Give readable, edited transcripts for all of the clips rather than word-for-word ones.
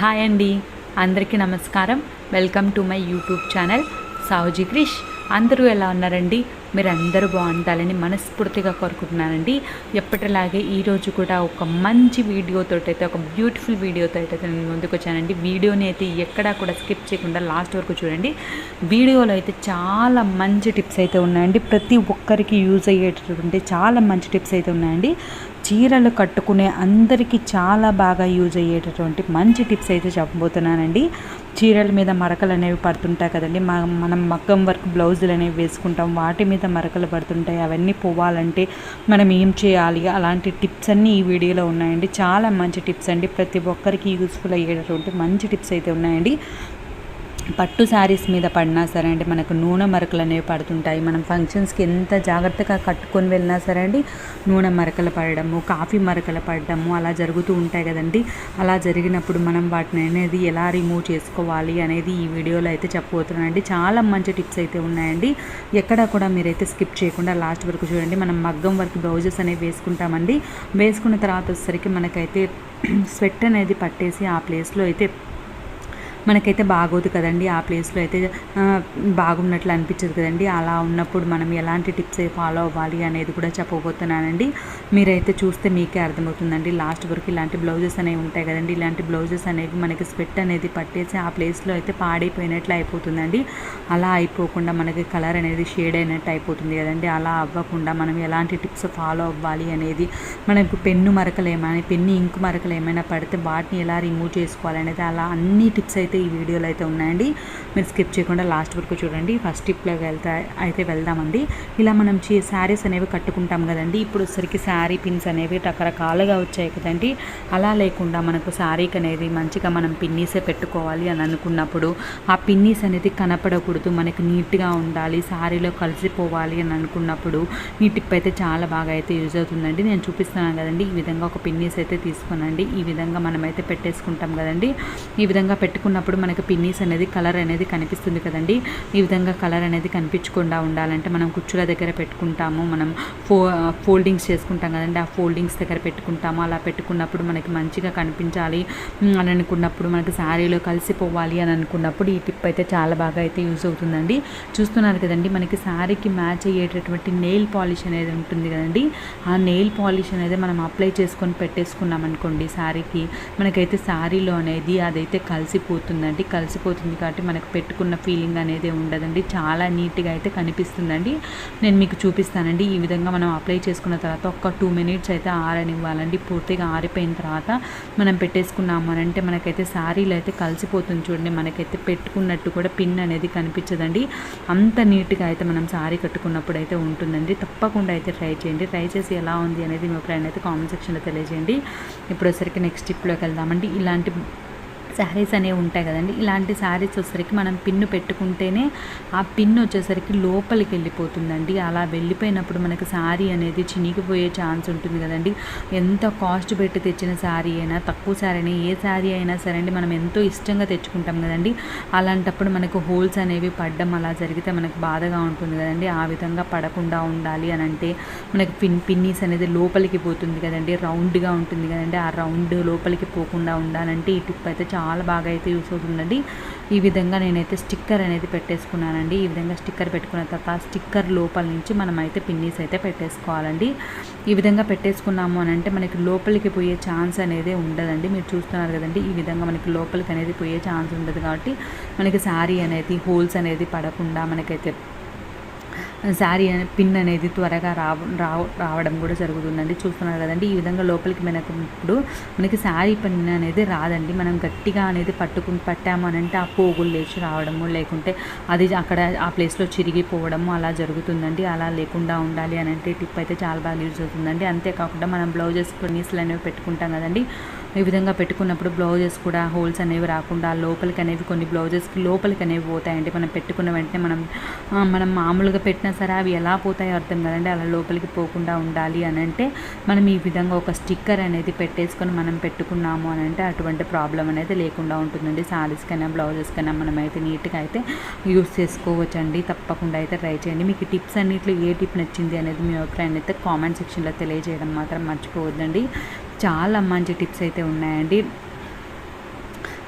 Hi అండి, అందరికీ నమస్కారం. Welcome to my YouTube channel Saoji Krish. అందరూ ఎలా ఉన్నారండి? మీరు అందరూ బాగుంటాలని మనస్ఫూర్తిగా కోరుకుంటున్నానండి. ఎప్పటిలాగే ఈరోజు కూడా ఒక మంచి వీడియోతో అయితే, ఒక బ్యూటిఫుల్ వీడియోతో అయితే నేను ముందుకు వచ్చానండి. వీడియోని అయితే ఎక్కడా కూడా స్కిప్ చేయకుండా లాస్ట్ వరకు చూడండి. వీడియోలో అయితే చాలా మంచి టిప్స్ అయితే ఉన్నాయండి. ప్రతి ఒక్కరికి యూజ్ అయ్యేటటువంటి చాలా మంచి టిప్స్ అయితే ఉన్నాయండి. చీరలు కట్టుకునే అందరికీ చాలా బాగా యూజ్ అయ్యేటటువంటి మంచి టిప్స్ అయితే చెప్పబోతున్నానండి. చీరల మీద మరకలు అనేవి పడుతుంటాయి కదండి. మనం మగ్గం వర్క్ బ్లౌజులు అనేవి వేసుకుంటాం, వాటి మీద మరకలు పడుతుంటాయి. అవన్నీ పోవాలంటే మనం ఏం చేయాలి, అలాంటి టిప్స్ అన్నీ ఈ వీడియోలో ఉన్నాయండి. చాలా మంచి టిప్స్ అండి, ప్రతి ఒక్కరికి యూస్ఫుల్ అయ్యేటటువంటి మంచి టిప్స్ అయితే ఉన్నాయండి. పట్టు శారీస్ మీద పడినా సరే అండి, మనకు నూనె మరకలు అనేవి పడుతుంటాయి. మనం ఫంక్షన్స్కి ఎంత జాగ్రత్తగా కట్టుకొని వెళ్ళినా సరే అండి, నూనె మరకలు పడడము, కాఫీ మరకలు పడడము అలా జరుగుతూ ఉంటాయి కదండి. అలా జరిగినప్పుడు మనం వాటిని అనేది ఎలా రిమూవ్ చేసుకోవాలి అనేది ఈ వీడియోలో అయితే చెప్పబోతున్నానండి. చాలా మంచి టిప్స్ అయితే ఉన్నాయండి. ఎక్కడా కూడా మీరైతే స్కిప్ చేయకుండా లాస్ట్ వరకు చూడండి. మనం మగ్గం వర్క్ బ్లౌజెస్ అనేవి వేసుకుంటామండి. వేసుకున్న తర్వాత వచ్చేసరికి మనకైతే స్వెట్ అనేది పట్టేసి ఆ ప్లేస్లో అయితే మనకైతే బాగోదు కదండి. ఆ ప్లేస్లో అయితే బాగున్నట్లు అనిపించదు కదండి. అలా ఉన్నప్పుడు మనం ఎలాంటి టిప్స్ ఫాలో అవ్వాలి అనేది కూడా చెప్పబోతున్నానండి. మీరైతే చూస్తే మీకే అర్థమవుతుందండి. లాస్ట్ వరకు ఇలాంటి బ్లౌజెస్ అనేవి ఉంటాయి కదండి. ఇలాంటి బ్లౌజెస్ అనేవి మనకి స్వెట్ అనేది పట్టేసి ఆ ప్లేస్లో అయితే పాడైపోయినట్లు అయిపోతుందండి. అలా అయిపోకుండా మనకి కలర్ అనేది షేడ్ అయినట్టు అయిపోతుంది కదండి. అలా అవ్వకుండా మనం ఎలాంటి టిప్స్ ఫాలో అవ్వాలి అనేది, మనకు పెన్ను ఇంకు మరకలు ఏమైనా పడితే వాటిని ఎలా రిమూవ్ చేసుకోవాలనేది, అలా అన్ని టిప్స్ అయితే ఈ వీడియోలో అయితే ఉన్నాయండి. మీరు స్కిప్ చేయకుండా లాస్ట్ వరకు చూడండి. ఫస్ట్ టిప్లోకి అయితే వెళ్దామండి. ఇలా మనం శారీస్ అనేవి కట్టుకుంటాం కదండి. ఇప్పుడు వచ్చరికి శారీ పిన్స్ అనేవి రకరకాలుగా వచ్చాయి కదండి. అలా లేకుండా మనకు శారీకి అనేది మంచిగా మనం పిన్నీసే పెట్టుకోవాలి అని అనుకున్నప్పుడు, ఆ పిన్నీస్ అనేది కనపడకూడదు, మనకి నీట్గా ఉండాలి, శారీలో కలిసిపోవాలి అని అనుకున్నప్పుడు ఈ టిప్ అయితే చాలా బాగా అయితే యూజ్ అవుతుందండి. నేను చూపిస్తున్నాను కదండి. ఈ విధంగా ఒక పిన్నీస్ అయితే తీసుకోనండి. ఈ విధంగా మనమైతే పెట్టేసుకుంటాం కదండి. ఈ విధంగా పెట్టుకున్నప్పుడు మనకి పిన్నీస్ అనేది కలర్ అనేది కనిపిస్తుంది కదండి. ఈ విధంగా కలర్ అనేది కనిపించకుండా ఉండాలంటే మనం కుచ్చుల దగ్గర పెట్టుకుంటాము, మనం ఫోల్డింగ్స్ చేసుకుంటాం కదండి. ఆ ఫోల్డింగ్స్ దగ్గర పెట్టుకుంటాము. అలా పెట్టుకున్నప్పుడు మనకి మంచిగా కనిపించాలి అని అనుకున్నప్పుడు, మనకి శారీలో కలిసిపోవాలి అని అనుకున్నప్పుడు ఈ టిప్ అయితే చాలా బాగా అయితే యూజ్ అవుతుందండి. చూస్తున్నారు కదండి, మనకి శారీకి మ్యాచ్ అయ్యేటటువంటి నెయిల్ పాలిష్ అనేది ఉంటుంది కదండి. ఆ నెయిల్ పాలిష్ అనేది మనం అప్లై చేసుకొని పెట్టేసుకున్నాం అనుకోండి శారీకి, మనకైతే శారీలో అనేది అదైతే కలిసిపోతుంది కాబట్టి మనకు పెట్టుకున్న ఫీలింగ్ అనేది ఉండదండి. చాలా నీట్గా అయితే కనిపిస్తుందండి. నేను మీకు చూపిస్తానండి. ఈ విధంగా మనం అప్లై చేసుకున్న తర్వాత ఒక 2 minutes అయితే ఆరనివ్వాలండి. పూర్తిగా ఆరిపోయిన తర్వాత మనం పెట్టేసుకున్నాము అని అంటే మనకైతే శారీలో అయితే కలిసిపోతుంది చూడండి. మనకైతే పెట్టుకున్నట్టు కూడా పిన్ అనేది కనిపించదండి. అంత నీట్గా అయితే మనం శారీ కట్టుకున్నప్పుడు అయితే ఉంటుందండి. తప్పకుండా అయితే ట్రై చేయండి. ట్రై చేసి ఎలా ఉంది అనేది మీ ఫ్రెండ్ అయితే కామెంట్ సెక్షన్లో తెలియజేయండి. ఇప్పుడు వచ్చరికి నెక్స్ట్ టిప్లోకి వెళ్దామండి. ఇలాంటి శారీస్ అనేవి ఉంటాయి కదండి. ఇలాంటి శారీస్ వచ్చేసరికి మనం పిన్ను పెట్టుకుంటేనే ఆ పిన్ వచ్చేసరికి లోపలికి వెళ్ళిపోతుందండి. అలా వెళ్ళిపోయినప్పుడు మనకి శారీ అనేది చినిగిపోయే ఛాన్స్ ఉంటుంది కదండి. ఎంత కాస్ట్ పెట్టి తెచ్చిన శారీ అయినా, తక్కువ శారీ అయినా, ఏ శారీ అయినా సరే అండి, మనం ఎంతో ఇష్టంగా తెచ్చుకుంటాం కదండి. అలాంటప్పుడు మనకు హోల్స్ అనేవి పడడం అలా జరిగితే మనకు బాధగా ఉంటుంది కదండి. ఆ విధంగా పడకుండా ఉండాలి అని అంటే మనకి పిన్నీస్ అనేది లోపలికి పోతుంది కదండి. రౌండ్గా ఉంటుంది కదండి. ఆ రౌండ్ లోపలికి పోకుండా ఉండాలంటే ఈ టిప్ అయితే చాలా బాగా అయితే యూస్ అవుతుందండి. ఈ విధంగా నేనైతే స్టిక్కర్ అనేది పెట్టేసుకున్నానండి. ఈ విధంగా స్టిక్కర్ పెట్టుకున్న తర్వాత ఆ స్టిక్కర్ లోపల నుంచి మనం అయితే పిన్నీస్ అయితే పెట్టేసుకోవాలండి. ఈ విధంగా పెట్టేసుకున్నాము అని అంటే మనకి లోపలికి పోయే ఛాన్స్ అనేది ఉండదండి. మీరు చూస్తున్నారు కదండి, ఈ విధంగా మనకి లోపలికి అనేది పోయే ఛాన్స్ ఉండదు కాబట్టి మనకి శారీ అనేది హోల్స్ అనేది పడకుండా మనకైతే శారీ పిన్ అనేది త్వరగా రావడం కూడా జరుగుతుందండి. చూస్తున్నారు కదండి, ఈ విధంగా లోపలికి ఇప్పుడు మనకి శారీ పిన్ అనేది రాదండి. మనం గట్టిగా అనేది పట్టాము అని అంటే ఆ పోగులు లేచి రావడము, లేకుంటే అది అక్కడ ఆ ప్లేస్లో చిరిగిపోవడము అలా జరుగుతుందండి. అలా లేకుండా ఉండాలి అని అంటే టిప్ అయితే చాలా బాగా యూజ్ అవుతుందండి. అంతేకాకుండా మనం బ్లౌజెస్ పిన్నీస్లు అనేవి పెట్టుకుంటాం కదండి. ఈ విధంగా పెట్టుకున్నప్పుడు బ్లౌజెస్ కూడా హోల్స్ అనేవి రాకుండా లోపలికి అనేవి, కొన్ని బ్లౌజెస్కి లోపలికి అనేవి పోతాయండి. మనం పెట్టుకున్న వెంటనే మనం మామూలుగా పెట్టిన సరే అవి ఎలా పోతాయో అర్థం కదండి. అలా లోపలికి పోకుండా ఉండాలి అని అంటే మనం ఈ విధంగా ఒక స్టిక్కర్ అనేది పెట్టేసుకొని మనం పెట్టుకున్నాము అని అంటే అటువంటి ప్రాబ్లం అనేది లేకుండా ఉంటుందండి. శారీస్ కైనా బ్లౌజెస్ కైనా మనం అయితే నీట్గా అయితే యూస్ చేసుకోవచ్చండి. తప్పకుండా అయితే ట్రై చేయండి. మీకు టిప్స్ అన్నింటిలో ఏ టిప్ నచ్చింది అనేది మీ అభిప్రాయాన్ని అయితే కామెంట్ సెక్షన్లో తెలియజేయడం మాత్రం మర్చిపోవద్దండి. చాలా మంచి టిప్స్ అయితే ఉన్నాయండి.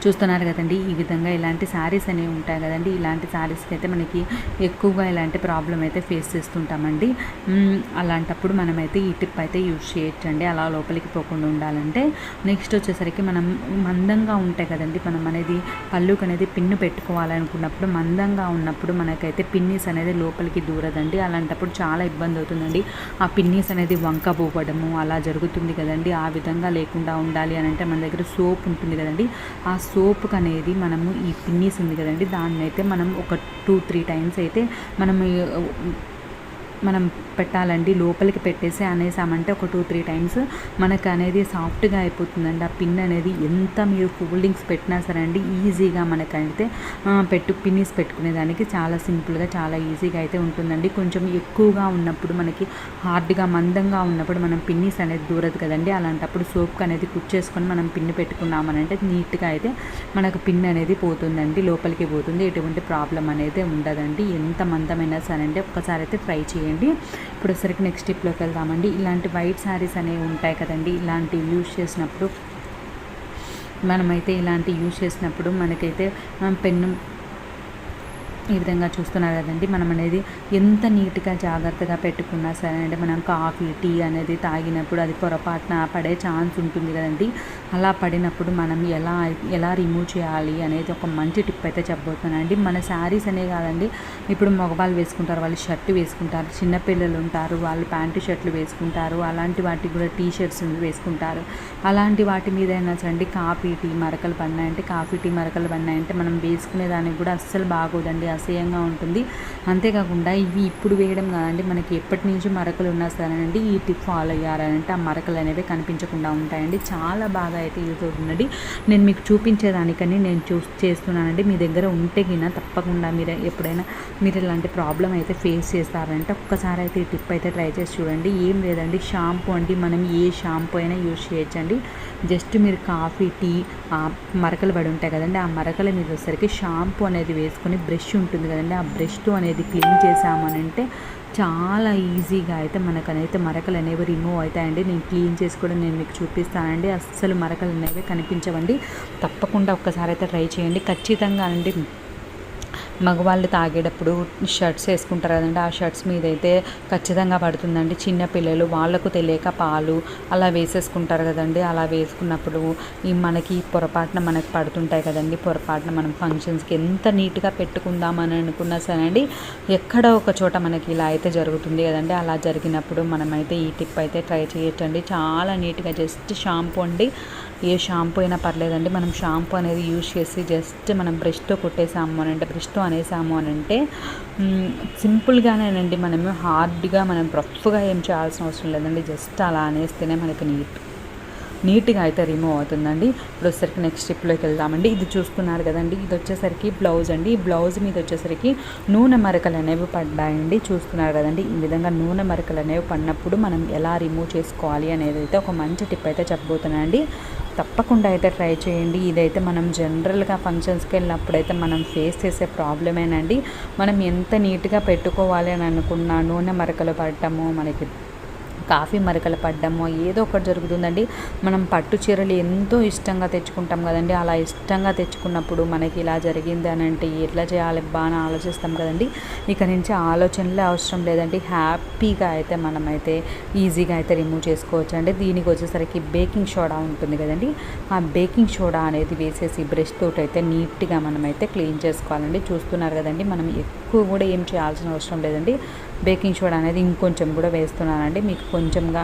చూస్తున్నారు కదండి, ఈ విధంగా ఇలాంటి శారీస్ అనేవి ఉంటాయి కదండి. ఇలాంటి శారీస్కి అయితే మనకి ఎక్కువగా ఇలాంటి ప్రాబ్లం అయితే ఫేస్ చేస్తుంటామండి. అలాంటప్పుడు మనమైతే ఈ టిప్ అయితే యూజ్ చేయొచ్చండి, అలా లోపలికి పోకుండా ఉండాలంటే. నెక్స్ట్ వచ్చేసరికి మనం మందంగా ఉంటాయి కదండి, మనం అనేది పళ్ళుకి అనేది పిన్ను పెట్టుకోవాలనుకున్నప్పుడు మందంగా ఉన్నప్పుడు మనకైతే పిన్నీస్ అనేది లోపలికి దూరదండి. అలాంటప్పుడు చాలా ఇబ్బంది అవుతుందండి. ఆ పిన్నీస్ అనేది వంక పోవడము అలా జరుగుతుంది కదండి. ఆ విధంగా లేకుండా ఉండాలి అని అంటే మన దగ్గర సోప్ ఉంటుంది కదండి. ఆ సోప్కి అనేది మనము ఈ పిన్నీస్ ఉంది కదండి, దాన్ని అయితే మనం ఒక 2-3 టైమ్స్ అయితే మనం పెట్టాలండి. లోపలికి పెట్టేసి అనేసామంటే ఒక 2-3 టైమ్స్ మనకు అనేది సాఫ్ట్గా అయిపోతుందండి. ఆ పిన్ అనేది ఎంత మీరు ఫోల్డింగ్స్ పెట్టినా సరే అండి, ఈజీగా మనకైతే పిన్నీస్ పెట్టుకునేదానికి చాలా సింపుల్గా చాలా ఈజీగా అయితే ఉంటుందండి. కొంచెం ఎక్కువగా ఉన్నప్పుడు మనకి హార్డ్గా మందంగా ఉన్నప్పుడు మనం పిన్నీస్ అనేది దూరదు కదండి. అలాంటప్పుడు సోప్కి అనేది కుచ్చేసుకొని మనం పిన్ పెట్టుకున్నామనంటే నీట్గా అయితే మనకు పిన్ అనేది పోతుందండి, లోపలికి పోతుంది. ఎటువంటి ప్రాబ్లం అనేది ఉండదండి. ఎంత మందమైనా సరే అండి, ఒక్కసారి అయితే ట్రై చేయండి. ఇప్పుడు సరికి నెక్స్ట్ టిప్లోకి వెళ్దామండి. ఇలాంటి వైట్ శారీస్ అనేవి ఉంటాయి కదండి, ఇలాంటివి యూజ్ చేసినప్పుడు మనకైతే పెన్ను ఈ విధంగా చూస్తున్నారు కదండి. మనం అనేది ఎంత నీట్గా జాగ్రత్తగా పెట్టుకున్నా సరే అంటే మనం కాఫీ టీ అనేది తాగినప్పుడు అది పొరపాటున పడే ఛాన్స్ ఉంటుంది కదండి. అలా పడినప్పుడు మనం ఎలా రిమూవ్ చేయాలి అనేది ఒక మంచి టిప్ అయితే చెప్పబోతున్నానండి. మన శారీస్ అనే కాదండి, ఇప్పుడు మగవాళ్ళు వేసుకుంటారు, వాళ్ళు షర్ట్ వేసుకుంటారు, చిన్నపిల్లలు ఉంటారు, వాళ్ళు ప్యాంటు షర్ట్లు వేసుకుంటారు, అలాంటి వాటికి కూడా టీ షర్ట్స్ వేసుకుంటారు. అలాంటి వాటి మీద అయినా సరే కాఫీ టీ మరకలు పడినాయంటే మనం వేసుకునే దానికి కూడా అస్సలు బాగోదండి, అసహ్యంగా ఉంటుంది. అంతేకాకుండా ఇవి ఇప్పుడు వేయడం కాదండి, మనకి ఎప్పటి నుంచి మరకలు ఉన్నా సరేనండి ఈ టిప్ ఫాలో అయ్యారంటే ఆ మరకలు అనేవి కనిపించకుండా ఉంటాయండి. చాలా బాగా అయితే యూజ్ అవుతుందండి. నేను మీకు చూపించేదానికని నేను చేస్తున్నానండి. మీ దగ్గర ఉంటే గిన తప్పకుండా ఎప్పుడైనా మీరు ఇలాంటి ప్రాబ్లం అయితే ఫేస్ చేస్తారంటే ఒక్కసారి అయితే ఈ టిప్ అయితే ట్రై చేసి చూడండి. ఏం లేదండి, షాంపూ అండి, మనం ఏ షాంపూ అయినా యూజ్ చేయొచ్చండి. జస్ట్ మీరు కాఫీ టీ మరకలు పడి ఉంటాయి కదండి, ఆ మరకల మీద వచ్చేసరికి షాంపూ అనేది వేసుకొని బ్రష్ ఉంటుంది కదండి, ఆ బ్రష్తో అనేది క్లీన్ చేసామనంటే చాలా ఈజీగా అయితే మనకనైతే మరకలు అనేవి రిమూవ్ అవుతాయండి. నేను క్లీన్ చేసి కూడా నేను మీకు చూపిస్తానండి. అస్సలు మరకలు అనేవి కనిపించవండి. తప్పకుండా ఒక్కసారి అయితే ట్రై చేయండి. ఖచ్చితంగా అండి మగవాళ్ళు తాగేటప్పుడు షర్ట్స్ వేసుకుంటారు కదండి, ఆ షర్ట్స్ మీద అయితే ఖచ్చితంగా పడుతుందండి. చిన్నపిల్లలు వాళ్ళకు తెలియక పాలు అలా వేసేసుకుంటారు కదండి. అలా వేసుకున్నప్పుడు మనకి పొరపాటున మనకు పడుతుంటాయి కదండి. పొరపాటున మనం ఫంక్షన్స్కి ఎంత నీట్గా పెట్టుకుందామని అనుకున్నా సరే అండి, ఎక్కడో ఒక చోట మనకి ఇలా అయితే జరుగుతుంది కదండి. అలా జరిగినప్పుడు మనమైతే ఈ టిప్ అయితే ట్రై చేయొచ్చండి. చాలా నీట్గా జస్ట్ షాంపూ అండి, ఏ షాంపూ అయినా పర్లేదండి. మనం షాంపూ అనేది యూజ్ చేసి జస్ట్ మనం బ్రష్తో కొట్టేసాము అని అంటే, బ్రష్తో అనేసాము అని అంటే సింపుల్గానేనండి. మనము హార్డ్గా మనం రఫ్గా ఏం చేయాల్సిన అవసరం లేదండి. జస్ట్ అలా అనేస్తేనే మనకి నీట్గా అయితే రిమూవ్ అవుతుందండి. ఇప్పుడు వచ్చేసరికి నెక్స్ట్ స్టెప్లోకి వెళ్దామండి. ఇది చూస్తున్నారు కదండి, ఇది వచ్చేసరికి బ్లౌజ్ అండి. ఈ బ్లౌజ్ మీద వచ్చేసరికి నూనె మరకలు అనేవి పడ్డాయండి. చూస్తున్నారు కదండి, ఈ విధంగా నూనె మరకలు అనేవి పడినప్పుడు మనం ఎలా రిమూవ్ చేసుకోవాలి అనేది అయితే ఒక మంచి టిప్ అయితే చెప్పబోతున్నానండి. తప్పకుండా అయితే ట్రై చేయండి. ఇదైతే మనం జనరల్గా ఫంక్షన్స్కి వెళ్ళినప్పుడైతే మనం ఫేస్ చేసే ప్రాబ్లమేనండి. మనం ఎంత నీట్గా పెట్టుకోవాలి అని అనుకున్నా నూనె మరకలు పడటము, మనకి కాఫీ మరకలు పడ్డము ఏదో ఒకటి జరుగుతుందండి. మనం పట్టు చీరలు ఎంతో ఇష్టంగా తెచ్చుకుంటాం కదండి, అలా ఇష్టంగా తెచ్చుకున్నప్పుడు మనకి ఇలా జరిగింది అని అంటే ఎట్లా చేయాలి బాగా ఆలోచిస్తాం కదండి. ఇక నుంచి ఆలోచనలే అవసరం లేదండి, హ్యాపీగా అయితే మనమైతే ఈజీగా అయితే రిమూవ్ చేసుకోవచ్చు అండి. దీనికి వచ్చేసరికి బేకింగ్ సోడా ఉంటుంది కదండి, ఆ బేకింగ్ సోడా అనేది వేసేసి బ్రష్ తోటి అయితే నీట్గా మనమైతే క్లీన్ చేసుకోవాలండి. చూస్తున్నారు కదండి, మనం ఎక్కువ కూడా ఏం చేయాల్సిన అవసరం లేదండి. బేకింగ్ సోడా అనేది ఇంకొంచెం కూడా వేస్తున్నానండి. మీకు కొంచెంగా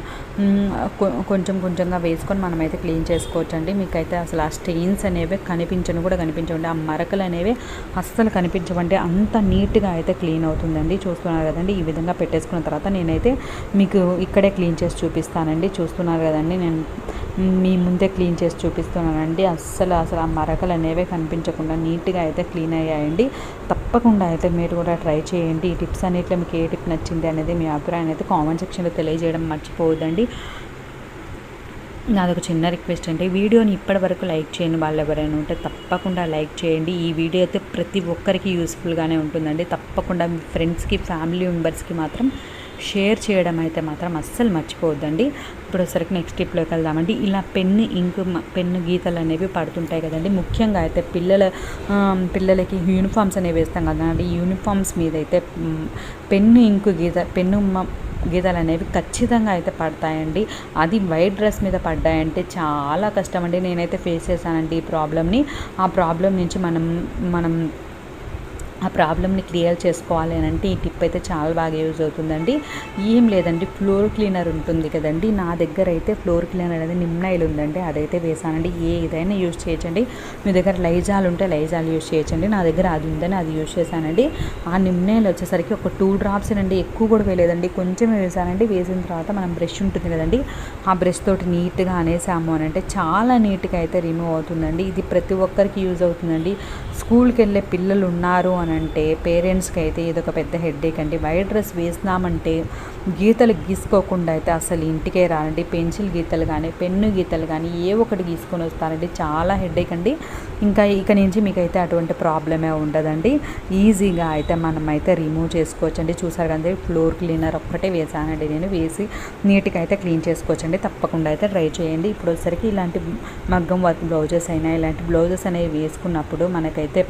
వేసుకొని మనమైతే క్లీన్ చేసుకోవచ్చు అండి. మీకైతే అసలు ఆ స్టెయిన్స్ అనేవి కనిపించవండి, ఆ మరకలు అనేవి అస్సలు కనిపించవండి. అంత నీట్గా అయితే క్లీన్ అవుతుందండి. చూస్తున్నారు కదండి, ఈ విధంగా పెట్టేసుకున్న తర్వాత నేనైతే మీకు ఇక్కడే క్లీన్ చేసి చూపిస్తానండి. చూస్తున్నారు కదండి, నేను మీ ముందే క్లీన్ చేసి చూపిస్తున్నానండి. అస్సలు ఆ మరకలు అనేవి కనిపించకుండా నీట్గా అయితే క్లీన్ అయ్యాయండి. తప్పకుండా అయితే మీరు కూడా ట్రై చేయండి. ఈ టిప్స్ అన్నిట్లో మీకు ఏ టిప్ నచ్చింది అనేది మీ అభిప్రాయం అయితే కామెంట్ సెక్షన్లో తెలియజేయడం మర్చిపోవద్దండి. నాదొక చిన్న రిక్వెస్ట్ అంటే, వీడియోని ఇప్పటి వరకు లైక్ చేయని వాళ్ళు ఎవరైనా ఉంటే తప్పకుండా లైక్ చేయండి. ఈ వీడియో అయితే ప్రతి ఒక్కరికి యూస్ఫుల్గానే ఉంటుందండి. తప్పకుండా మీ ఫ్రెండ్స్కి, ఫ్యామిలీ మెంబర్స్కి మాత్రం షేర్ చేయడం అయితే మాత్రం అస్సలు మర్చిపోవద్దండి. ఇప్పుడు ఒకసారికి నెక్స్ట్ టిప్లోకి వెళ్దామండి. ఇలా పెన్ను గీతలు అనేవి పడుతుంటాయి కదండి. ముఖ్యంగా అయితే పిల్లలకి యూనిఫామ్స్ అనేవి వేస్తాం కదండి. యూనిఫామ్స్ మీద అయితే పెన్ను గీతలు అనేవి ఖచ్చితంగా అయితే పడతాయండి. అది వైట్ డ్రెస్ మీద పడ్డాయంటే చాలా కష్టం అండి. నేనైతే ఫేస్ చేశానండి ఈ ప్రాబ్లమ్ని. ఆ ప్రాబ్లం నుంచి మనం ఆ ప్రాబ్లమ్ని క్లియర్ చేసుకోవాలి అని అంటే ఈ టిప్ అయితే చాలా బాగా యూజ్ అవుతుందండి. ఏం లేదండి, ఫ్లోర్ క్లీనర్ ఉంటుంది కదండి. నా దగ్గర అయితే ఫ్లోర్ క్లీనర్ అనేది నిమ్నాయిల్ ఉందండి, అదైతే వేసానండి. ఏదైనా యూజ్ చేయొచ్చండి. మీ దగ్గర లైజాల్ ఉంటే లైజాల్ యూజ్ చేయొచ్చండి. నా దగ్గర అది ఉందని అది యూజ్ చేశానండి. ఆ నిమ్నాయిల్ వచ్చేసరికి ఒక 2 drops అండి, ఎక్కువ కూడా వేయలేదండి, కొంచెమే వేసానండి. వేసిన తర్వాత మనం బ్రష్ ఉంటుంది కదండి, ఆ బ్రష్ తోటి నీట్గా అనేసాము అని అంటే చాలా నీట్గా అయితే రిమూవ్ అవుతుందండి. ఇది ప్రతి ఒక్కరికి యూజ్ అవుతుందండి. స్కూల్కి వెళ్ళే పిల్లలు ఉన్నారు అని అంటే పేరెంట్స్కి అయితే ఇదొక పెద్ద హెడ్ఏక్ అండి. వైట్ డ్రెస్ వేసినామంటే గీతలు గీసుకోకుండా అయితే అసలు ఇంటికే రానండి. పెన్సిల్ గీతలు కానీ పెన్ను గీతలు కానీ ఏ ఒకటి గీసుకొని వస్తారండి. చాలా హెడ్ఏక్ అండి. ఇక నుంచి మీకైతే అటువంటి ప్రాబ్లమే ఉండదండి. ఈజీగా అయితే మనం అయితే రిమూవ్ చేసుకోవచ్చండి. చూసారు కదా, ఫ్లోర్ క్లీనర్ ఒక్కటే వేసానండి నేను. వేసి నీట్గా అయితే క్లీన్ చేసుకోవచ్చండి. తప్పకుండా అయితే ట్రై చేయండి. ఇప్పుడు వచ్చేసరికి ఇలాంటి మగ్గం వర్క్ బ్లౌజెస్ అయినా ఇలాంటి బ్లౌజెస్ అనేవి వేసుకున్నప్పుడు మనకైతే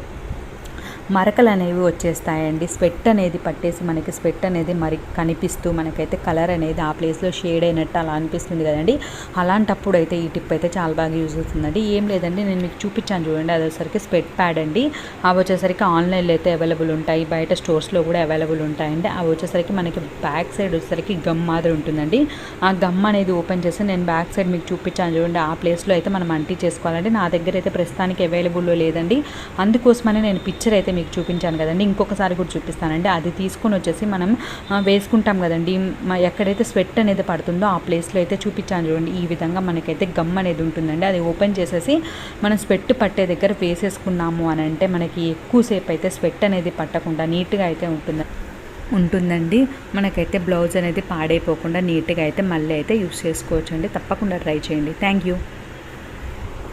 మరకలు అనేవి వచ్చేస్తాయండి. స్వెట్ అనేది పట్టేసి మనకి స్వెట్ అనేది మరి కనిపిస్తూ మనకైతే కలర్ అనేది ఆ ప్లేస్లో షేడ్ అయినట్టు అలా అనిపిస్తుంది కదండి. అలాంటప్పుడు అయితే ఈ టిప్ అయితే చాలా బాగా యూజ్ అవుతుందండి. ఏం లేదండి, నేను మీకు చూపించాను చూడండి, అది వచ్చేసరికి స్వెట్ ప్యాడ్ అండి. అవి వచ్చేసరికి ఆన్లైన్లో అయితే అవైలబుల్ ఉంటాయి, బయట స్టోర్స్లో కూడా అవైలబుల్ ఉంటాయండి. అవి వచ్చేసరికి మనకి బ్యాక్ సైడ్ వచ్చేసరికి గమ్ మాదిరి ఉంటుందండి. ఆ గమ్ అనేది ఓపెన్ చేసి నేను బ్యాక్ సైడ్ మీకు చూపించాను చూడండి, ఆ ప్లేస్లో అయితే మనం అంటీ చేసుకోవాలండి. నా దగ్గర అయితే ప్రస్తుతానికి అవైలబుల్లో లేదండి, అందుకోసమని నేను పిక్చర్ అయితే మీకు చూపించాను కదండి. ఇంకొకసారి కూడా చూపిస్తానండి. అది తీసుకొని వచ్చేసి మనం వేసుకుంటాం కదండి, ఎక్కడైతే స్వెట్ అనేది పడుతుందో ఆ ప్లేస్లో అయితే చూపించాను చూడండి. ఈ విధంగా మనకైతే గమ్ అనేది ఉంటుందండి. అది ఓపెన్ చేసేసి మనం స్వెట్ పట్టే దగ్గర వేసేసుకున్నాము అని అంటే మనకి ఎక్కువసేపు అయితే స్వెట్ అనేది పట్టకుండా నీట్గా అయితే ఉంటుందండి. మనకైతే బ్లౌజ్ అనేది పాడైపోకుండా నీట్గా అయితే మళ్ళీ అయితే యూస్ చేసుకోవచ్చు అండి. తప్పకుండా ట్రై చేయండి. Thank you.